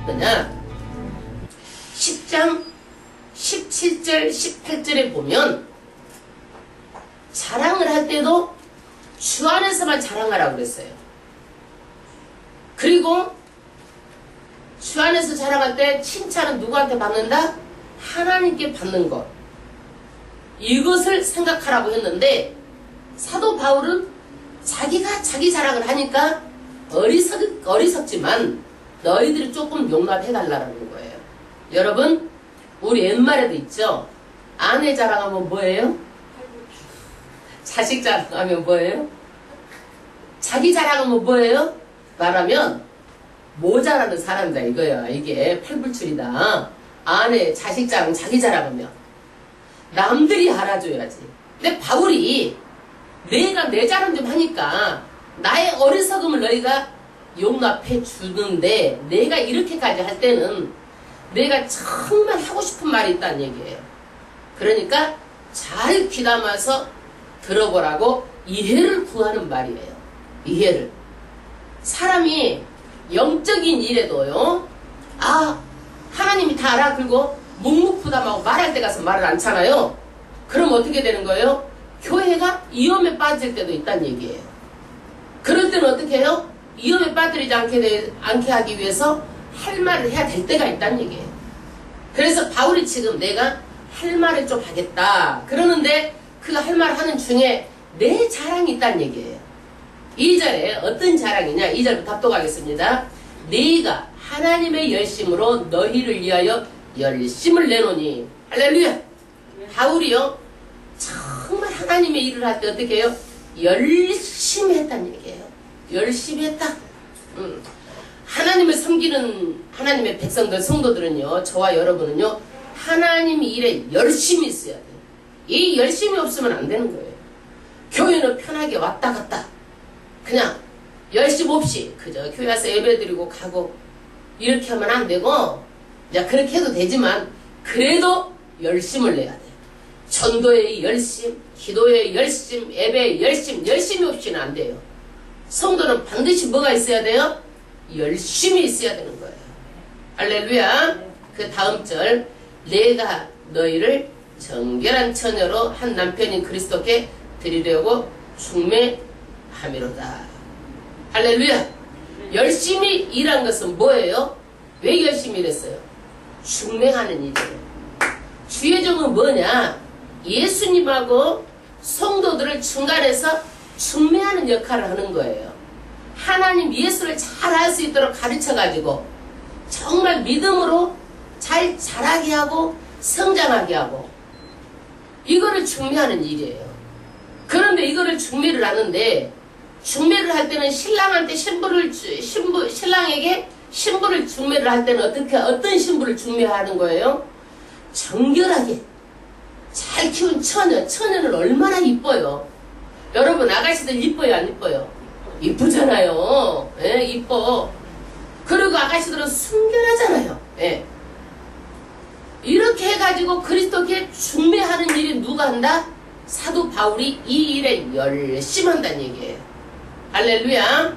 했느냐? 10장 17절 18절에 보면 자랑을 할 때도 주 안에서만 자랑하라고 그랬어요. 그리고 주 안에서 자랑할 때 칭찬은 누구한테 받는다? 하나님께 받는 것. 이것을 생각하라고 했는데 사도 바울은 자기가 자기 자랑을 하니까 어리석지만 너희들이 조금 용납해달라는 거예요. 여러분, 우리 옛말에도 있죠? 아내 자랑하면 뭐예요? 자식 자랑하면 뭐예요? 자기 자랑하면 뭐예요? 말하면 모자라는 사람이다 이거야. 이게 팔불출이다. 아내, 자식 자랑, 자기 자랑하면 남들이 알아줘야지. 근데 바울이 내가 내 자랑 좀 하니까 나의 어리석음을 너희가 용납해 주는데 내가 이렇게까지 할 때는 내가 정말 하고 싶은 말이 있다는 얘기예요. 그러니까 잘 귀담아서 들어보라고 이해를 구하는 말이에요. 이해를. 사람이 영적인 일에도요. 하나님이 다 알아. 그리고 묵묵부담하고 말할 때 가서 말을 않잖아요. 그럼 어떻게 되는 거예요? 교회가 위험에 빠질 때도 있다는 얘기예요. 그럴 때는 어떻게 해요? 위험에 빠뜨리지 않게 하기 위해서 할 말을 해야 될 때가 있다는 얘기예요. 그래서 바울이 지금 내가 할 말을 좀 하겠다 그러는데 그 할 말 하는 중에 내 자랑이 있다는 얘기예요. 2절에 어떤 자랑이냐? 2절부터 답독하겠습니다. 네가 하나님의 열심으로 너희를 위하여 열심을 내노니. 할렐루야. 바울이요 정말 하나님의 일을 할 때 어떻게 해요? 열심히 했다는 얘기예요. 열심히 했다. 하나님을 섬기는 하나님의 백성들, 성도들은요, 저와 여러분은요, 하나님 일에 열심히 있어야 돼요. 이 열심이 없으면 안 되는 거예요. 교회는 편하게 왔다 갔다 그냥 열심 없이 그저 교회 와서 예배드리고 가고 이렇게 하면 안 되고, 그렇게 해도 되지만 그래도 열심을 내야 돼요. 전도의 열심, 기도의 열심, 예배의 열심, 열심이 없이는 안 돼요. 성도는 반드시 뭐가 있어야 돼요? 열심히 있어야 되는 거예요. 할렐루야. 그 다음 절, 내가 너희를 정결한 처녀로 한 남편인 그리스도께 드리려고 중매함이로다. 할렐루야. 열심히 일한 것은 뭐예요? 왜 열심히 일했어요? 중매하는 일이에요. 주의 종은 뭐냐? 예수님하고 성도들을 중간에서 중매하는 역할을 하는 거예요. 하나님 예수를 잘 알 수 있도록 가르쳐가지고 정말 믿음으로 잘 자라게 하고 성장하게 하고 이거를 중매하는 일이에요. 그런데 이거를 중매를 하는데 중매를 할 때는 신랑한테 신랑에게 신부를 중매를 할 때는 어떤 신부를 중매하는 거예요? 정결하게 잘 키운 처녀는 얼마나 이뻐요. 여러분 아가씨들 이뻐요 안 이뻐요? 이쁘잖아요. 예, 이뻐. 그리고 아가씨들은 순결하잖아요. 예. 이렇게 해가지고 그리스도께 중매하는 일이 누가 한다? 사도 바울이 이 일에 열심히 한다는 얘기예요. 할렐루야.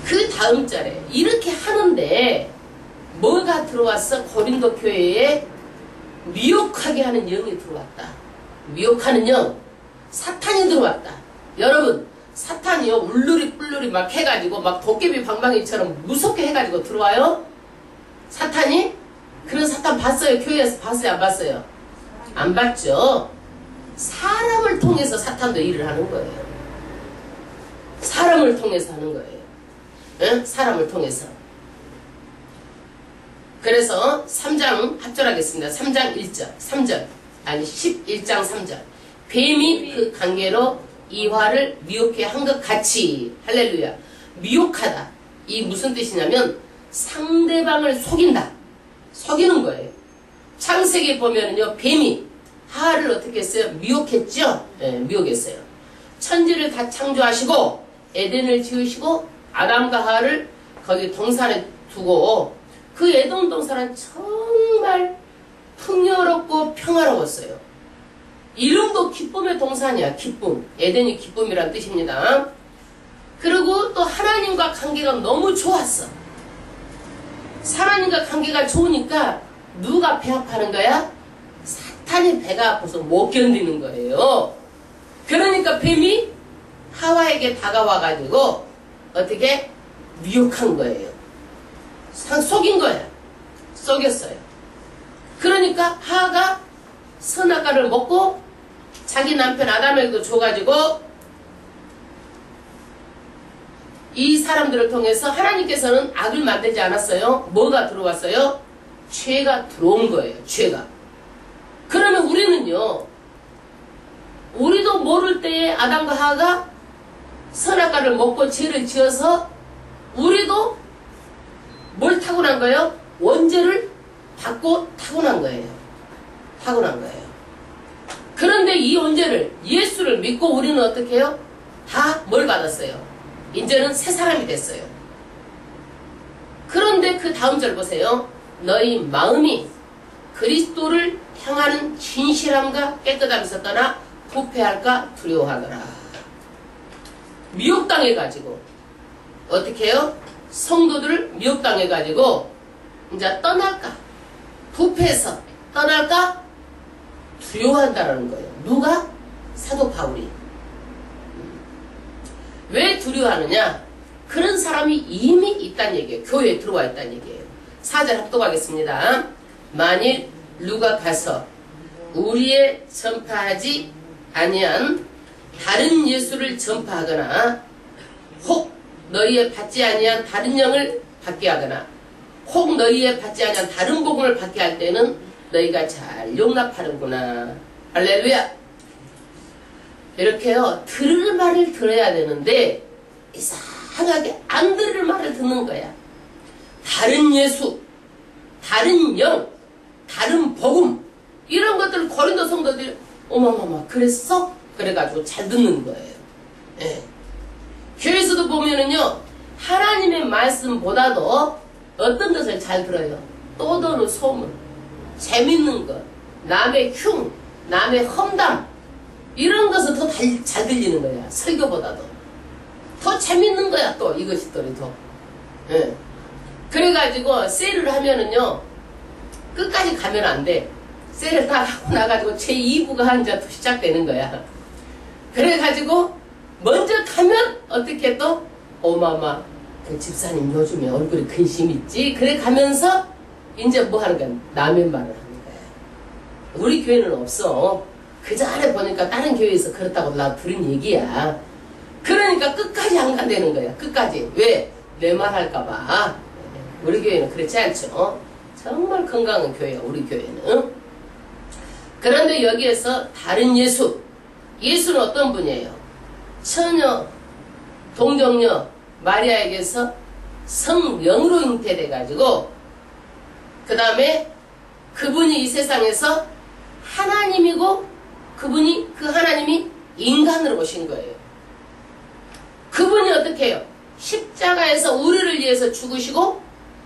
그 다음 절에 이렇게 하는데 뭐가 들어왔어? 고린도 교회에 미혹하게 하는 영이 들어왔다. 미혹하는 영, 사탄이 들어왔다. 여러분 사탄이요 울루리 뿔루리 막 해가지고 막 도깨비 방망이처럼 무섭게 해가지고 들어와요. 사탄이? 그런 사탄 봤어요? 교회에서 봤어요? 안 봤어요? 안 봤죠. 사람을 통해서 사탄도 일을 하는 거예요. 사람을 통해서 하는 거예요. 응? 사람을 통해서. 그래서 3장 합절하겠습니다. 3장 1절 3절 아니 11장 3절 뱀이 그 관계로 이화를 미혹해 한 것 같이. 할렐루야. 미혹하다. 이 무슨 뜻이냐면 상대방을 속인다. 속이는 거예요. 창세기에 보면은요 뱀이 하와를 어떻게 했어요? 미혹했죠? 네, 미혹했어요. 천지를 다 창조하시고 에덴을 지으시고 아담과 하와를 거기 동산에 두고 그 에덴 동산은 정말 풍요롭고 평화로웠어요. 이름도 기쁨의 동산이야. 기쁨. 에덴이 기쁨이란 뜻입니다. 그리고 또 하나님과 관계가 너무 좋았어. 하나님과 관계가 좋으니까 누가 배 아파하는 거야? 사탄이 배가 아파서 못 견디는 거예요. 그러니까 뱀이 하와에게 다가와가지고 어떻게 미혹한 거예요. 속인 거야. 속였어요. 그러니까 하와가 선악과를 먹고 자기 남편 아담에게도 줘가지고 이 사람들을 통해서 하나님께서는 악을 만들지 않았어요. 뭐가 들어왔어요? 죄가 들어온 거예요. 죄가. 그러면 우리는요, 우리도 모를 때에 아담과 하와가 선악과를 먹고 죄를 지어서 우리도 뭘 타고난 거예요? 원죄를 받고 타고난 거예요. 타고난 거예요. 그런데 이 원죄를, 예수를 믿고 우리는 어떻게 해요? 다 뭘 받았어요? 이제는 새 사람이 됐어요. 그런데 그 다음 절 보세요. 너희 마음이 그리스도를 향하는 진실함과 깨끗함에서 떠나 부패할까 두려워하더라. 미혹당해가지고 어떻게 해요? 성도들을 미혹당해가지고 이제 떠날까? 부패해서 떠날까? 두려워한다라는 거예요. 누가? 사도 바울이. 왜 두려워하느냐? 그런 사람이 이미 있다는 얘기예요. 교회에 들어와 있다는 얘기예요. 4절 합독하겠습니다. 만일 누가 가서 우리의 전파하지 아니한 다른 예수를 전파하거나 혹 너희의 받지 아니한 다른 영을 받게 하거나 혹 너희의 받지 아니한 다른 복음을 받게 할 때는 너희가 잘 용납하는구나. 할렐루야. 이렇게요. 들을 말을 들어야 되는데 이상하게 안 들을 말을 듣는 거야. 다른 예수, 다른 영, 다른 복음 이런 것들을 고린도 성도들이 어머머머 그랬어? 그래가지고 잘 듣는 거예요. 예. 교회에서도 보면은요. 하나님의 말씀보다도 어떤 것을 잘 들어요? 떠도는 소문, 재밌는 것, 남의 흉, 남의 험담 이런 것은 더 잘 들리는 거야. 설교보다도. 더 재밌는 거야. 또 이것이 더. 예. 그래가지고 세일을 하면은요. 끝까지 가면 안 돼. 세일을 다 하고 나가지고 제2부가 이제 시작되는 거야. 그래가지고 먼저 가면 어떻게 또 어마마 그 집사님 요즘에 얼굴에 근심 있지? 그래 가면서 이제 뭐 하는 거야? 남의 말을 하는 거야. 우리 교회는 없어. 그 전에 보니까 다른 교회에서 그렇다고 나 들은 얘기야. 그러니까 끝까지 안 간다는 거야. 끝까지. 왜? 내 말 할까봐. 우리 교회는 그렇지 않죠. 정말 건강한 교회야. 우리 교회는. 그런데 여기에서 다른 예수. 예수는 어떤 분이에요? 처녀, 동정녀 마리아에게서 성령으로 잉태돼가지고 그 다음에 그분이 이 세상에서 하나님이고 그분이 그 하나님이 인간으로 오신 거예요. 그분이 어떻게 해요? 십자가에서 우리를 위해서 죽으시고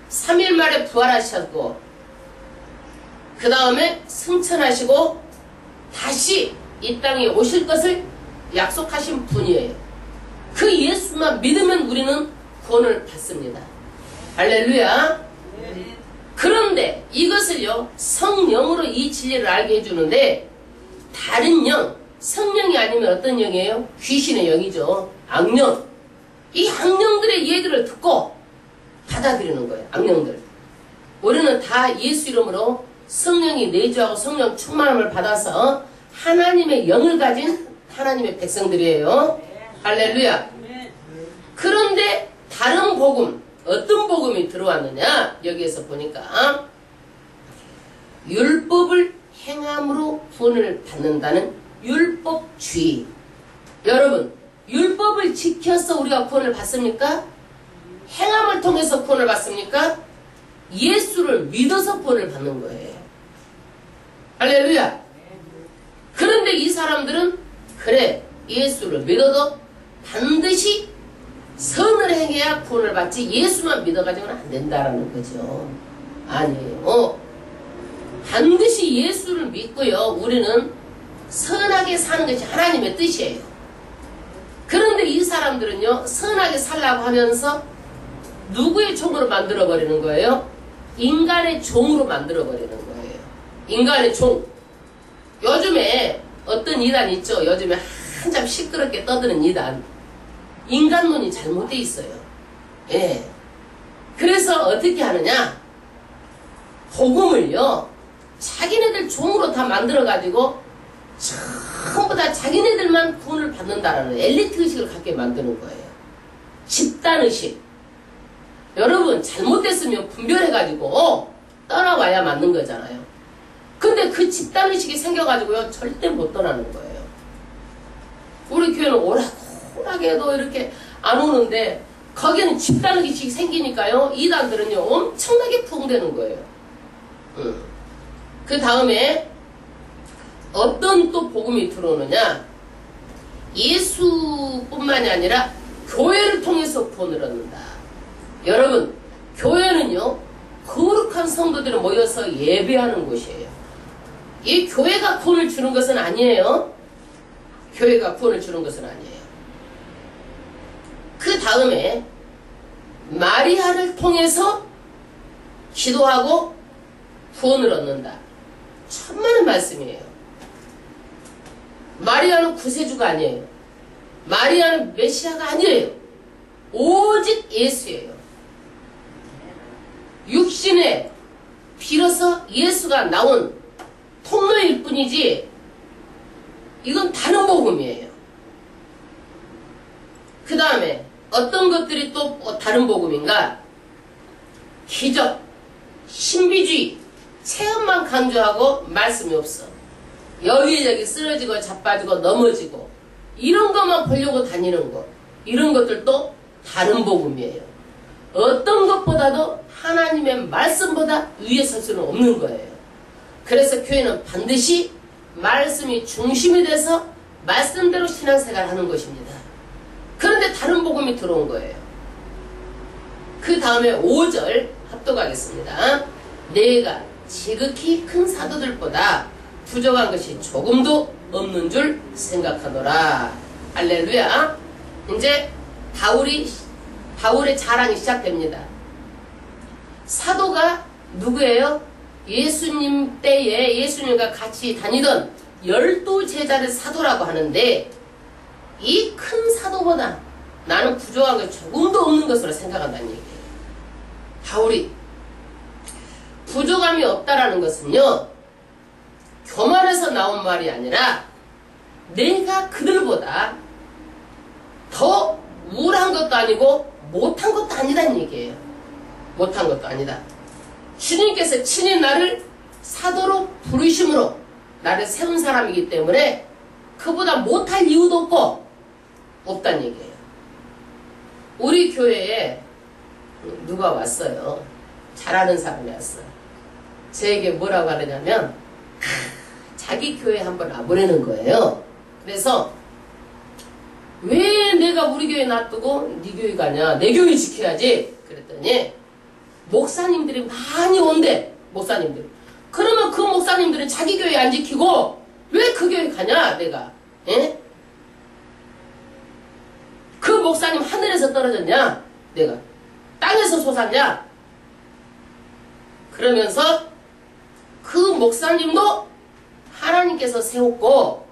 3일 만에 부활하셨고 그 다음에 승천하시고 다시 이 땅에 오실 것을 약속하신 분이에요. 그 예수만 믿으면 우리는 구원을 받습니다. 할렐루야. 그런데 이것을요 성령으로 이 진리를 알게 해주는데 다른 영, 성령이 아니면 어떤 영이에요? 귀신의 영이죠. 악령. 이 악령들의 얘기를 듣고 받아들이는 거예요. 악령들. 우리는 다 예수 이름으로 성령이 내주하고 성령 충만함을 받아서 하나님의 영을 가진 하나님의 백성들이에요. 할렐루야. 그런데 다른 복음, 어떤 복음이 들어왔느냐? 여기에서 보니까 율법을 행함으로 구원을 받는다는 율법주의. 여러분, 율법을 지켜서 우리가 구원을 받습니까? 행함을 통해서 구원을 받습니까? 예수를 믿어서 구원을 받는 거예요. 할렐루야. 그런데 이 사람들은 그래 예수를 믿어도 반드시 선을 행해야 구원을 받지 예수만 믿어가지고는 안 된다라는 거죠. 아니에요. 반드시 예수를 믿고요. 우리는 선하게 사는 것이 하나님의 뜻이에요. 그런데 이 사람들은요. 선하게 살라고 하면서 누구의 종으로 만들어버리는 거예요? 인간의 종으로 만들어버리는 거예요. 인간의 종. 요즘에 어떤 이단 있죠? 요즘에 한참 시끄럽게 떠드는 이단. 인간론이 잘못되어 있어요. 예. 그래서 어떻게 하느냐? 복음을요, 자기네들 종으로 다 만들어가지고 전부 다 자기네들만 구원을 받는다라는 엘리트의식을 갖게 만드는 거예요. 집단의식. 여러분, 잘못됐으면 분별해가지고 떠나와야 맞는 거잖아요. 근데 그 집단의식이 생겨가지고요, 절대 못 떠나는 거예요. 우리 교회는 오락호락해도 이렇게 안 오는데, 거기는 집단의식이 생기니까요, 이단들은요, 엄청나게 부흥되는 거예요. 그 다음에 어떤 또 복음이 들어오느냐? 예수뿐만이 아니라 교회를 통해서 구원을 얻는다. 여러분, 교회는요, 거룩한 성도들이 모여서 예배하는 곳이에요. 이 교회가 구원을 주는 것은 아니에요. 교회가 구원을 주는 것은 아니에요. 그 다음에 마리아를 통해서 기도하고 구원을 얻는다. 천만의 말씀이에요. 마리아는 구세주가 아니에요. 마리아는 메시아가 아니에요. 오직 예수예요. 육신에 빌어서 예수가 나온 통로일 뿐이지 이건 다른 복음이에요. 그 다음에 어떤 것들이 또 다른 복음인가? 기적, 신비주의, 체험만 강조하고 말씀이 없어. 여기저기 쓰러지고 자빠지고 넘어지고 이런 것만 보려고 다니는 것, 이런 것들도 다른 복음이에요. 어떤 것보다도 하나님의 말씀보다 위에 설 수는 없는 거예요. 그래서 교회는 반드시 말씀이 중심이 돼서 말씀대로 신앙생활을 하는 것입니다. 그런데 다른 복음이 들어온 거예요. 그 다음에 5절 합독하겠습니다. 내가 지극히 큰 사도들보다 부족한 것이 조금도 없는 줄 생각하노라. 할렐루야. 이제 바울의 자랑이 시작됩니다. 사도가 누구예요? 예수님 때에 예수님과 같이 다니던 12제자를 사도라고 하는데 이 큰 사도보다 나는 부족한 것이 조금도 없는 것으로 생각한다는 얘기예요. 바울이 부족함이 없다라는 것은요, 교만해서 나온 말이 아니라 내가 그들보다 더 우울한 것도 아니고 못한 것도 아니다는 얘기예요. 못한 것도 아니다. 주님께서 친히 나를 사도로 부르심으로 나를 세운 사람이기 때문에 그보다 못할 이유도 없다는 얘기예요. 우리 교회에 누가 왔어요. 잘하는 사람이 왔어요. 저에게 뭐라고 하느냐면 자기 교회에 한번 와보라는 거예요. 그래서 왜 내가 우리 교회 놔두고 네 교회 가냐, 내 교회 지켜야지. 그랬더니 목사님들이 많이 온대. 목사님들. 그러면 그 목사님들은 자기 교회 안 지키고 왜 그 교회 가냐 내가. 에? 그 목사님 하늘에서 떨어졌냐 내가. 땅에서 솟았냐. 그러면서 그 목사님도 하나님께서 세웠고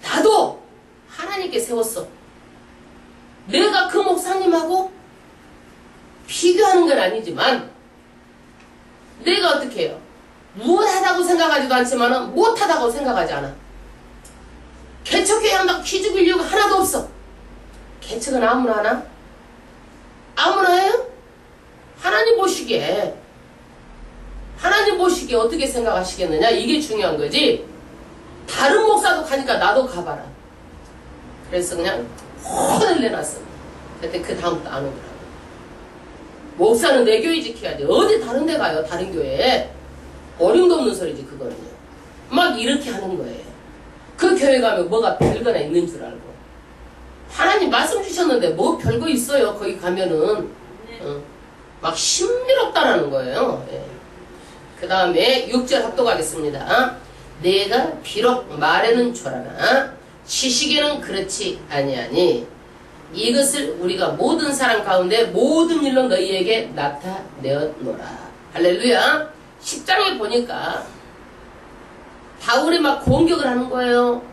나도 하나님께 세웠어. 내가 그 목사님하고 비교하는 건 아니지만 내가 어떻게 해요? 무엇하다고 생각하지도 않지만 못하다고 생각하지 않아. 개척교회 한다고 기죽일 이유가 하나도 없어. 개척은 아무나 하나? 아무나 해요? 하나님 보시기에 어떻게 생각하시겠느냐? 이게 중요한 거지. 다른 목사도 가니까 나도 가봐라. 그래서 그냥 혼을 내놨어. 그때 그 다음부터 안 오더라고. 목사는 내 교회 지켜야지. 어디 다른 데 가요, 다른 교회에. 어림도 없는 소리지, 그거는요. 막 이렇게 하는 거예요. 그 교회 가면 뭐가 별거나 있는 줄 알고. 하나님 말씀 주셨는데 뭐 별거 있어요, 거기 가면은. 막 신비롭다라는 거예요. 예. 그 다음에 6절 합독하겠습니다. 내가 비록 말에는 초라나 지식에는 그렇지 아니하니 이것을 우리가 모든 사람 가운데 모든 일로 너희에게 나타내었노라. 할렐루야. 10장에 보니까 바울이 막 공격을 하는 거예요.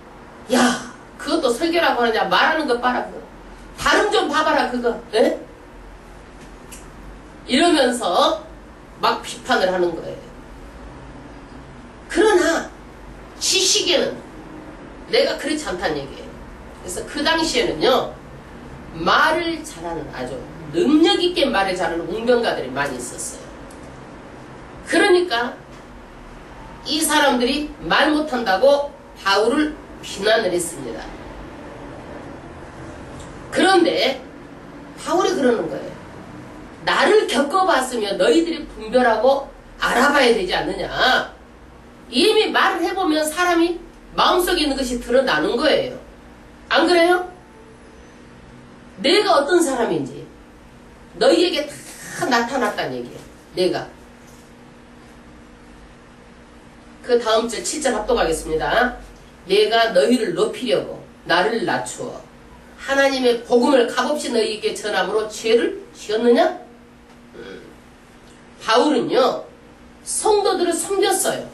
야, 그것도 설교라고 하느냐. 말하는 거 봐라. 그거. 발음 좀 봐봐라. 그거. 에? 이러면서 막 비판을 하는 거예요. 그러나 지식에는 내가 그렇지 않다는 얘기예요. 그래서 그 당시에는요, 말을 잘하는, 아주 능력 있게 말을 잘하는 웅변가들이 많이 있었어요. 그러니까 이 사람들이 말 못한다고 바울을 비난을 했습니다. 그런데 바울이 그러는 거예요. 나를 겪어봤으면 너희들이 분별하고 알아봐야 되지 않느냐. 이미 말을 해보면 사람이 마음속에 있는 것이 드러나는 거예요. 안 그래요? 내가 어떤 사람인지 너희에게 다 나타났다는 얘기예요. 내가. 그 다음 절 7절 합독하겠습니다. 내가 너희를 높이려고 나를 낮추어 하나님의 복음을 값없이 너희에게 전함으로 죄를 지었느냐? 바울은요, 성도들을 섬겼어요.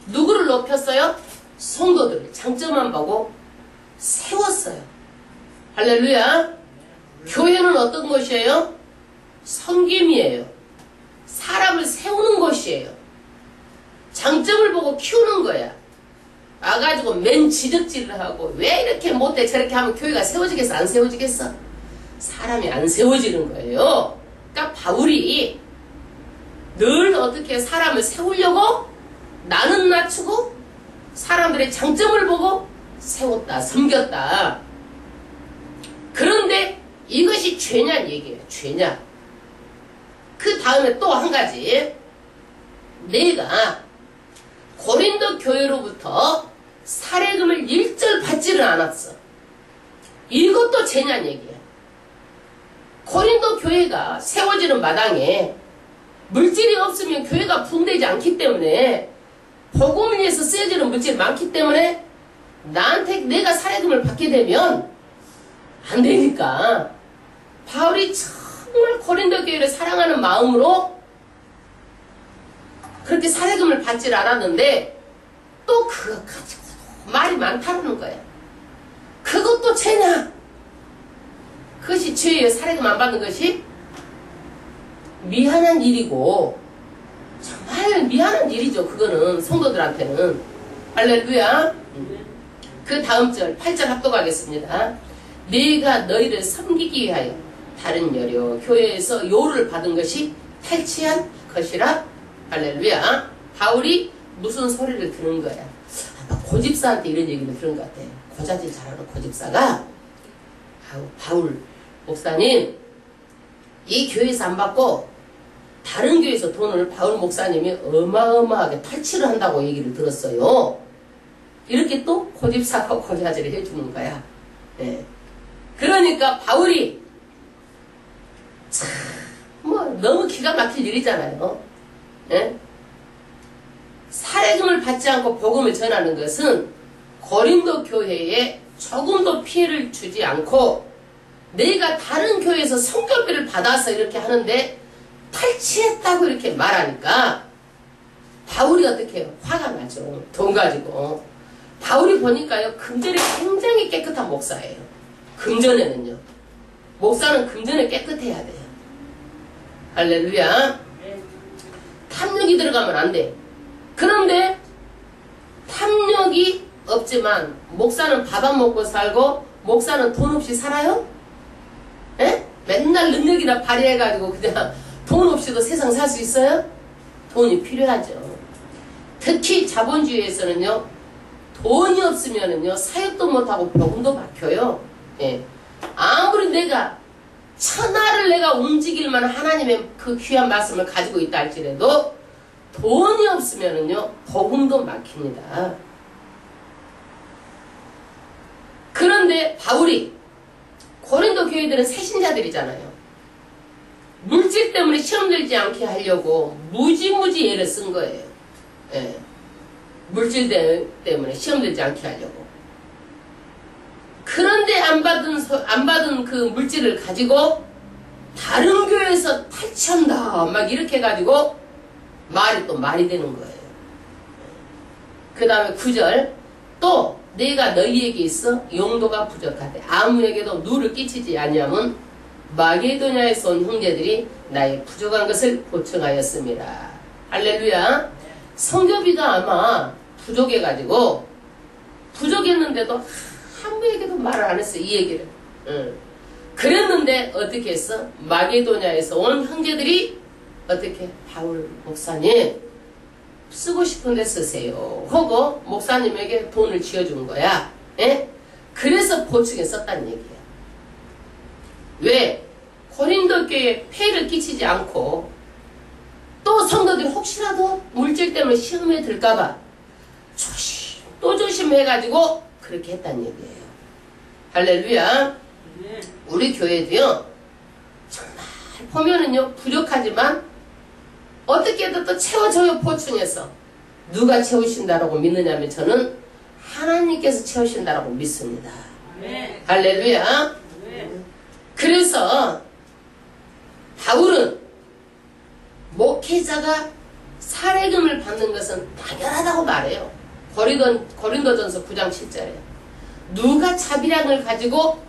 누구를 높였어요? 성도들을 장점만 보고 세웠어요. 할렐루야. 교회는 어떤 것이에요? 섬김이에요. 사람을 세우는 것이에요. 장점을 보고 키우는 거야. 와가지고 맨 지적질을 하고 왜 이렇게 못해 저렇게 하면 교회가 세워지겠어? 안 세워지겠어? 사람이 안 세워지는 거예요. 그러니까 바울이 늘 어떻게 사람을 세우려고 나는 낮추고 사람들의 장점을 보고 세웠다, 섬겼다. 그런데 이것이 죄냐는 얘기예요. 죄냐. 그 다음에 또 한 가지. 내가 고린도 교회로부터 사례금을 일절 받지를 않았어. 이것도 죄냐는 얘기야. 고린도 교회가 세워지는 마당에 물질이 없으면 교회가 부흥되지 않기 때문에 복음을 위해서 쓰여지는 물질이 많기 때문에 나한테 내가 사례금을 받게 되면 안 되니까 바울이 정말 고린도 교회를 사랑하는 마음으로 그렇게 사례금을 받질 않았는데 또 그거 가지고 말이 많다는 거야. 그것도 죄냐? 그것이 죄예요. 사례금 안 받는 것이 미안한 일이고 정말 미안한 일이죠. 그거는 성도들한테는. 할렐루야. 그 다음 절 8절 합독하겠습니다. 네가 너희를 섬기기 위하여 다른 여려 교회에서 요를 받은 것이 탈취한 것이라. 할렐루야. 바울이 무슨 소리를 들은 거야? 아마 고집사한테 이런 얘기를 들은 것 같아. 고자질 잘하는 고집사가 바울 목사님, 이 교회에서 안 받고 다른 교회에서 돈을 바울 목사님이 어마어마하게 탈취를 한다고 얘기를 들었어요. 이렇게 또 고집사가 고자질을 해주는 거야. 네. 그러니까 바울이 참 뭐 너무 기가 막힐 일이잖아요. 네? 사례금을 받지 않고 복음을 전하는 것은 고린도 교회에 조금도 피해를 주지 않고 내가 다른 교회에서 성결비를 받아서 이렇게 하는데 탈취했다고 이렇게 말하니까 바울이 어떻게 해요? 화가 나죠. 돈 가지고. 바울이 보니까요, 금전이 굉장히 깨끗한 목사예요. 금전에는요. 목사는 금전에 깨끗해야 돼요. 할렐루야. 탐욕이 들어가면 안 돼. 그런데 탐욕이 없지만 목사는 밥 안 먹고 살고 목사는 돈 없이 살아요? 에? 맨날 능력이나 발휘해가지고 그냥 돈 없이도 세상 살 수 있어요? 돈이 필요하죠. 특히 자본주의에서는요, 돈이 없으면은요, 사역도 못하고 복음도 막혀요. 예. 아무리 내가 천하를 내가 움직일 만한 하나님의 그 귀한 말씀을 가지고 있다 할지라도 돈이 없으면은요, 복음도 막힙니다. 그런데 바울이 고린도 교회들은 새신자들이잖아요. 물질 때문에 시험 들지 않게 하려고 무지무지 애를 쓴 거예요. 예. 물질 때문에 시험 들지 않게 하려고. 그런데 안 받은 그 물질을 가지고 다른 교회에서 탈취한다 막 이렇게 해가지고 말이 또 말이 되는 거예요. 그 다음에 9절 또 내가 너희에게 있어 용도가 부족하되 아무에게도 누를 끼치지 아니하면 마게도냐에서 온 형제들이 나의 부족한 것을 보충하였습니다. 할렐루야. 성교비가 아마 부족해가지고 부족했는데도 아무에게도 말을 안 했어요. 이 얘기를. 그랬는데 어떻게 했어? 마게도냐에서 온 형제들이 어떻게 바울 목사님 쓰고 싶은데 쓰세요 하고 목사님에게 돈을 쥐어준 거야. 예? 그래서 보충에 썼다는 얘기야. 왜? 고린도 교회에 폐를 끼치지 않고 또 성도들이 혹시라도 물질 때문에 시험에 들까봐 또 조심해가지고 그렇게 했다는 얘기예요. 할렐루야. 우리 교회도요 정말 보면은요 부족하지만 어떻게든 또 채워줘요. 보충해서 누가 채우신다라고 믿느냐면 저는 하나님께서 채우신다라고 믿습니다. 할렐루야. 그래서 바울은 목회자가 사례금을 받는 것은 당연하다고 말해요. 고린도전서 9장 7절에 누가 자비량을 가지고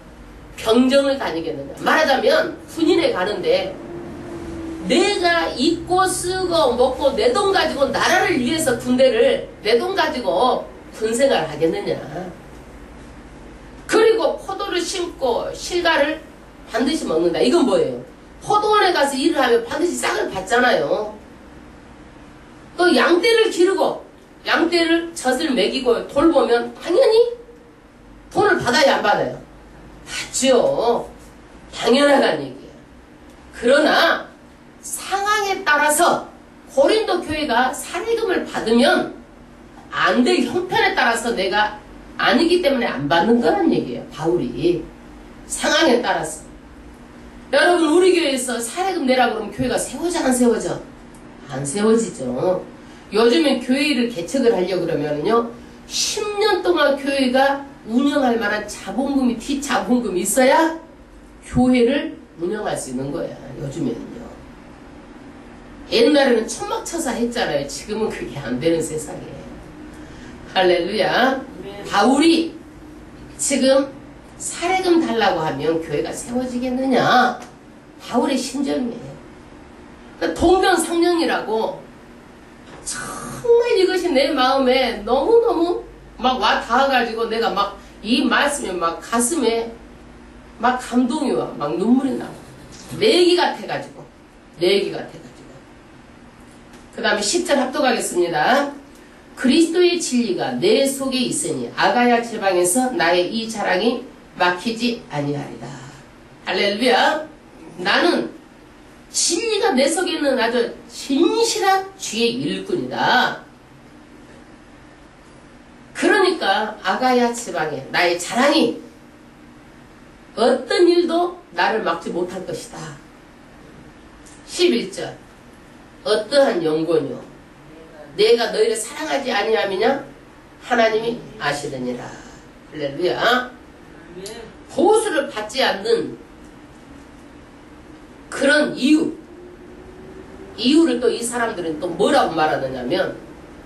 병정을 다니겠느냐. 말하자면 군인에 가는데 내가 입고 쓰고 먹고 내 돈 가지고 나라를 위해서 군대를 내 돈 가지고 군생활을 하겠느냐. 그리고 포도를 심고 실과를 반드시 먹는다. 이건 뭐예요? 포도원에 가서 일을 하면 반드시 싹을 받잖아요. 또 양떼를 기르고 양떼를 젖을 먹이고 돌보면 당연히 돈을 받아야 안 받아요? 받죠. 당연하다는 얘기예요. 그러나 상황에 따라서 고린도 교회가 사례금을 받으면 안 될 형편에 따라서 내가 아니기 때문에 안 받는 거란 얘기예요. 바울이 상황에 따라서. 여러분 우리 교회에서 사례금 내라고 그러면 교회가 세워져 안 세워져? 안 세워지죠. 요즘엔 교회를 개척을 하려고 그러면요 10년 동안 교회가 운영할 만한 자본금이 뒷자본금이 있어야 교회를 운영할 수 있는 거야. 요즘에는요. 옛날에는 천막처사 했잖아요. 지금은 그게 안 되는 세상이에요. 할렐루야. 바울이 지금 사례금 달라고 하면 교회가 세워지겠느냐. 바울의 심정이에요. 동병상련이라고 정말 이것이 내 마음에 너무너무 막 와 닿아가지고 내가 막 이 말씀에 막 가슴에 막 감동이 와. 막 눈물이 나. 내 얘기 같아가지고. 내 얘기 같아가지고. 그 다음에 10절 합독하겠습니다. 그리스도의 진리가 내 속에 있으니 아가야 지방에서 나의 이 자랑이 막히지 아니하리라. 할렐루야. 나는 진리가 내 속에 있는 아주 진실한 주의 일꾼이다. 그러니까 아가야 지방에 나의 자랑이 어떤 일도 나를 막지 못할 것이다. 11절 어떠한 영권이요 내가 너희를 사랑하지 아니함이냐 하나님이 아시느니라. 할렐루야. 보수를 받지 않는 그런 이유를 또 이 사람들은 또 뭐라고 말하느냐면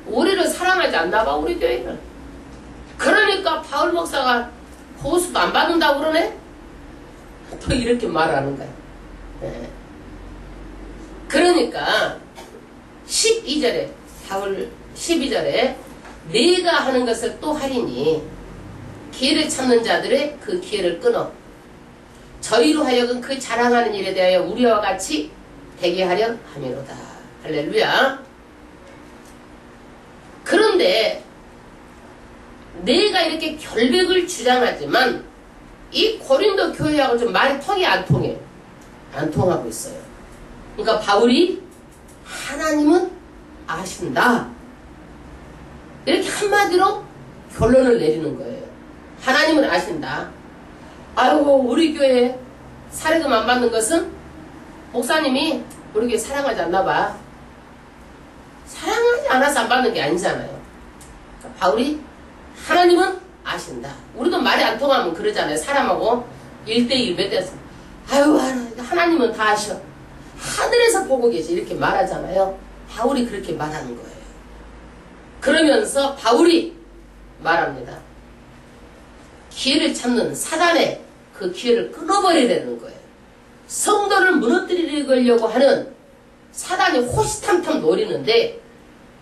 우리를 사랑하지 않나 봐. 우리 교회를. 그러니까 바울 목사가 보수도 안 받는다고 그러네. 또 이렇게 말하는 거야. 네. 그러니까 12절에 바울 12절에 내가 하는 것을 또 하리니 기회를 찾는 자들의 그 기회를 끊어 저희로 하여금 그 자랑하는 일에 대하여 우리와 같이 되게 하려 함이로다. 할렐루야. 그런데 내가 이렇게 결백을 주장하지만 이 고린도 교회하고 좀 말이 통이 안 통해. 안 통하고 있어요. 그러니까 바울이 하나님은 아신다. 이렇게 한마디로 결론을 내리는 거예요. 하나님은 아신다. 아이고 우리 교회 사례금 안 받는 것은 목사님이 우리 교회 사랑하지 않나 봐. 사랑하지 않아서 안 받는 게 아니잖아요. 그러니까 바울이 하나님은 아신다. 우리도 말이 안 통하면 그러잖아요. 사람하고 1대1 몇 대에서 아유 하나님은 다 아셔. 하늘에서 보고 계시. 이렇게 말하잖아요. 바울이 그렇게 말하는 거예요. 그러면서 바울이 말합니다. 기회를 찾는 사단의 그 기회를 끊어버리려는 거예요. 성도를 무너뜨리려고 하는 사단이 호시탐탐 노리는데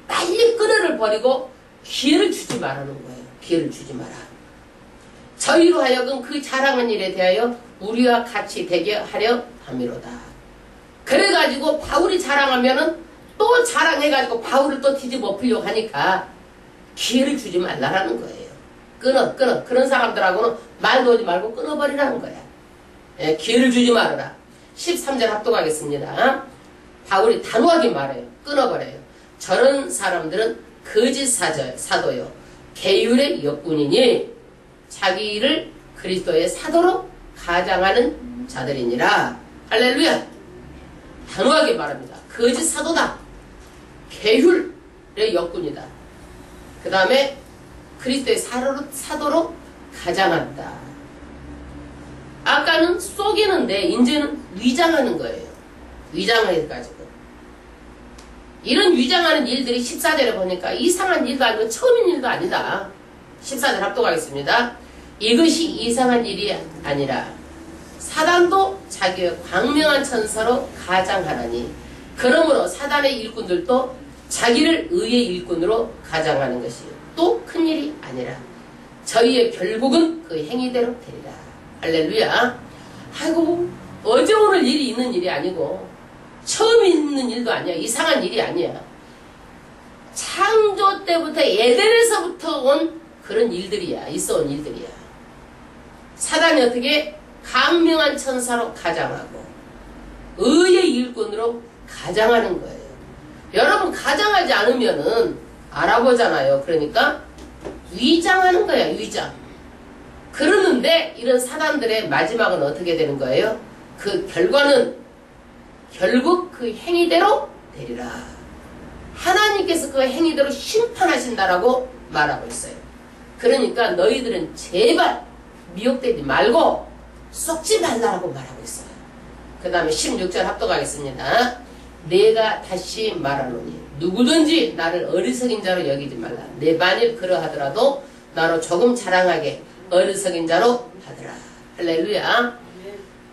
빨리 끈을 버리고 기회를 주지 말라는 거예요. 기회를 주지 마라. 저희로 하여금 그 자랑한 일에 대하여 우리와 같이 되게 하려 함이로다. 그래가지고 바울이 자랑하면은 또 자랑해가지고 바울을 또 뒤집어 엎으려고 하니까 기회를 주지 말라는 거예요. 끊어. 그런 사람들하고는 말 놓지 말고 끊어버리라는 거야. 예, 기회를 주지 말아라. 13절 합독하겠습니다. 바울이 단호하게 말해요. 끊어버려요. 저런 사람들은 거짓 사도요. 계율의 역군이니 자기 일을 그리스도의 사도로 가장하는 자들이니라. 할렐루야. 단호하게 말합니다. 거짓 사도다. 계율의 역군이다. 그 다음에 그리스도의 사도로 가장한다. 아까는 속이는데 이제는 위장하는 거예요. 위장해가지고. 이런 위장하는 일들이 14절에 보니까 이상한 일도 아니고 처음인 일도 아니다. 14절 합독하겠습니다. 이것이 이상한 일이 아니라 사단도 자기의 광명한 천사로 가장하나니 그러므로 사단의 일꾼들도 자기를 의의 일꾼으로 가장하는 것이 또 큰일이 아니라 저희의 결국은 그 행위대로 되리라. 할렐루야. 아이고 어제 오늘 일이 있는 일이 아니고 처음 있는 일도 아니야. 이상한 일이 아니야. 창조 때부터 에덴에서부터 온 그런 일들이야. 있어 온 일들이야. 사단이 어떻게 강명한 천사로 가장하고 의의 일꾼으로 가장하는 거예요. 여러분 가장하지 않으면은 알아보잖아요. 그러니까 위장하는 거야. 위장. 그러는데 이런 사단들의 마지막은 어떻게 되는 거예요? 그 결과는 결국 그 행위대로 되리라. 하나님께서 그 행위대로 심판하신다라고 말하고 있어요. 그러니까 너희들은 제발 미혹되지 말고 속지 말라라고 말하고 있어요. 그 다음에 16절 합독하겠습니다. 내가 다시 말하노니 누구든지 나를 어리석인 자로 여기지 말라. 내 만일 그러하더라도 나로 조금 자랑하게 어리석인 자로 하더라. 할렐루야.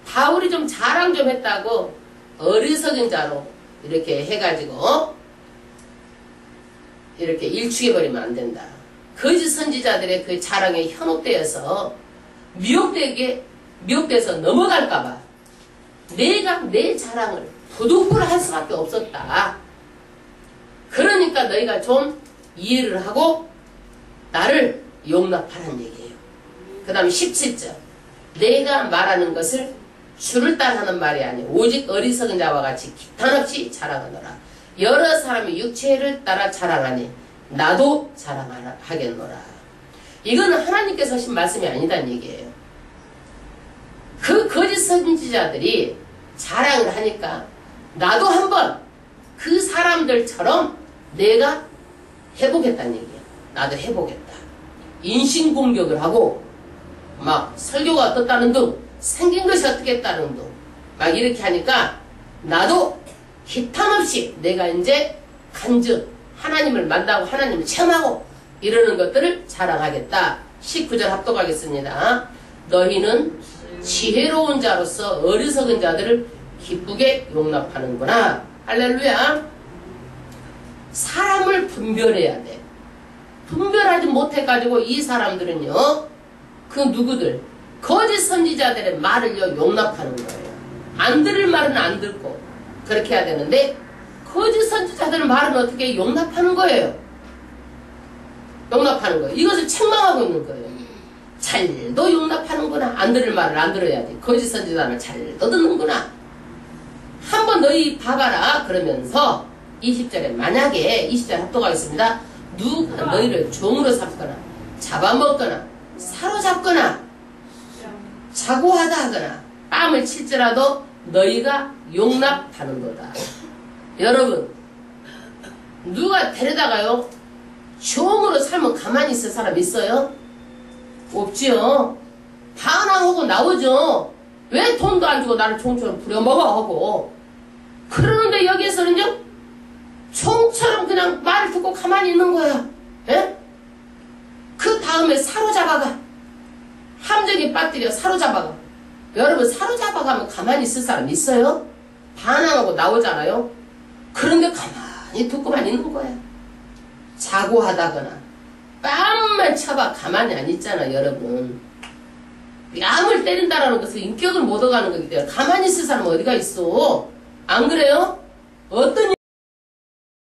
바울이 좀 자랑 좀 했다고 어리석인 자로 이렇게 해가지고 이렇게 일축해버리면 안 된다. 거짓 선지자들의 그 자랑에 현혹되어서 미혹돼서 넘어갈까봐 내가 내 자랑을 부득불 할 수밖에 없었다. 그러니까 너희가 좀 이해를 하고 나를 용납하라는 얘기예요. 그 다음에 17절 내가 말하는 것을 주를 따르는 말이 아니오 오직 어리석은 자와 같이 기탄없이 자랑하노라. 여러 사람이 육체를 따라 자랑하니 나도 자랑하겠노라. 이거는 하나님께서 하신 말씀이 아니다는 얘기예요. 그 거짓 선지자들이 자랑을 하니까 나도 한번 그 사람들처럼 내가 해보겠다는 얘기야. 나도 해보겠다. 인신공격을 하고 막 설교가 어떻다는 둥 생긴 것이 어떻겠다는 둥 막 이렇게 하니까 나도 기탄없이 내가 이제 간증 하나님을 만나고 하나님을 체험하고 이러는 것들을 자랑하겠다. 19절 합독하겠습니다. 너희는 지혜로운 자로서 어리석은 자들을 기쁘게 용납하는구나. 할렐루야. 사람을 분별해야 돼. 분별하지 못해가지고 이 사람들은요 그 누구들 거짓 선지자들의 말을요 용납하는 거예요. 안 들을 말은 안 듣고 그렇게 해야 되는데 거짓 선지자들의 말은 어떻게 용납하는 거예요. 용납하는 거예요. 이것을 책망하고 있는 거예요. 잘도 용납하는구나. 안 들을 말을 안 들어야지. 거짓 선지자는 잘도 듣는구나. 한번 너희 봐봐라. 그러면서 20절에 만약에 20절 합독하겠습니다. 누가 너희를 종으로 삼거나 잡아먹거나 사로잡거나 자고하다 하거나 뺨을 칠지라도 너희가 용납하는 거다. 여러분 누가 데려다가요 종으로 살면 가만히 있을 사람 있어요? 없지요. 반항하고 나오죠. 왜 돈도 안 주고 나를 총처럼 부려먹어 하고. 그러는데 여기에서는요, 총처럼 그냥 말을 듣고 가만히 있는 거야. 예? 그 다음에 사로잡아가. 함정에 빠뜨려 사로잡아가. 여러분, 사로잡아가면 가만히 있을 사람 있어요? 반항하고 나오잖아요? 그런데 가만히 듣고만 있는 거야. 자고 하다거나 뺨만 쳐봐 가만히 안 있잖아. 여러분, 뺨을 때린다라는 것은 인격을 못 얻어가는 거기 때문에 가만히 있을 사람은 어디가 있어? 안 그래요? 어떤